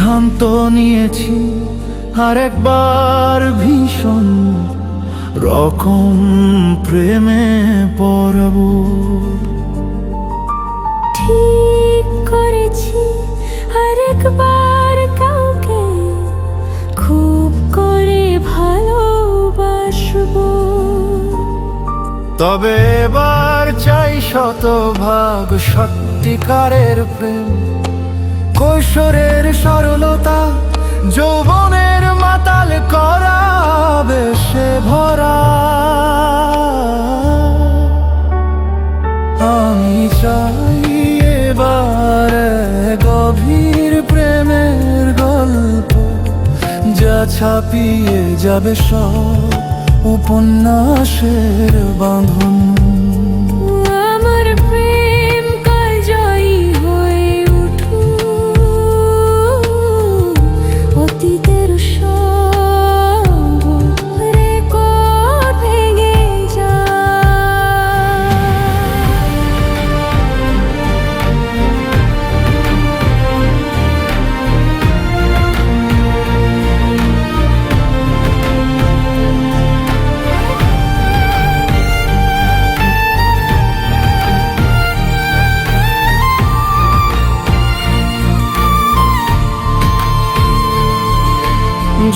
সিদ্ধান্ত নিয়েছি আরেকবার ভীষণ রকম প্রেমে পড়ব। ঠিক করেছি আরেকবার কাউকে খুব করে ভালোবাসবো। তবে এবার চাই শতভাগ সত্যিকারের প্রেম, কৈশোরের সরলতা যৌবনের মাতাল করা বেশে ভরা। আমি চাই এবার গভীর প্রেমের গল্প, যা ছাপিয়ে যাবে সব উপন্যাসের বাঁধন। আমার প্রেম কাল জয়ী হয়ে উঠুক, অতীতের সব রেকর্ড ভেঙে যায়।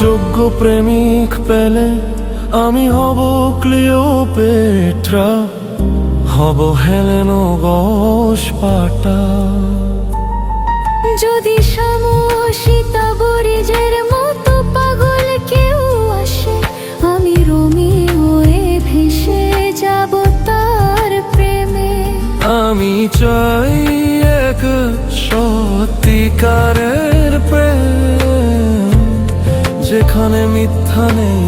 যোগ্য প্রেমিক পেলে আমি হব ক্লিওপেট্রা, হব হেলেনোগস পাটা। যদি সমসীতা বরিজের মতো পাগল কেউ আসে, আমি রোমিও হয়ে ভেসে যাব তার প্রেমে। আমি চাই এক সত্যিকারের প্রেম, যেখানে মিথ্যা নেই,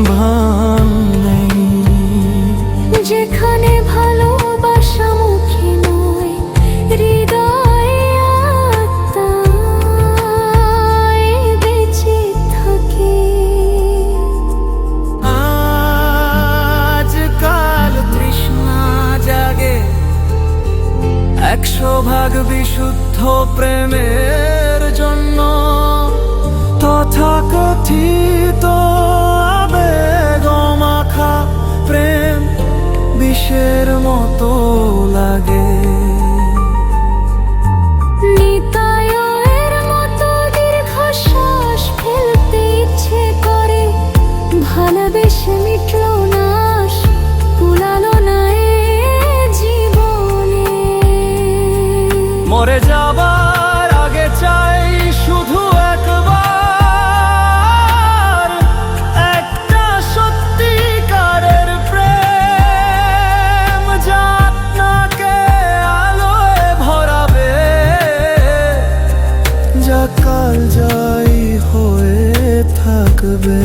ভান নেই, যেখানে ভালোবাসা মুখে নয়, হৃদয়ে আত্মায় বেঁচে থাকে। আজকাল তৃষ্ণা জাগে 100% বিশুদ্ধ প্রেমের জন্য, তথাকথিত আবেগ মাখা প্রেম বিষের মতো লাগে। নিতাইয়ের মতো দীর্ঘশ্বাস ফেলতে ইচ্ছে করে, ভালোবেসে মিটল না আশ, কুলালো না এ জীবনে। মরে যাবার আগে চাই শুধু একবার একটা সত্যিকারের প্রেম, যা আপনাকে আলোয় ভরাবে, যা কাল জয়ী হয়ে থাকবে।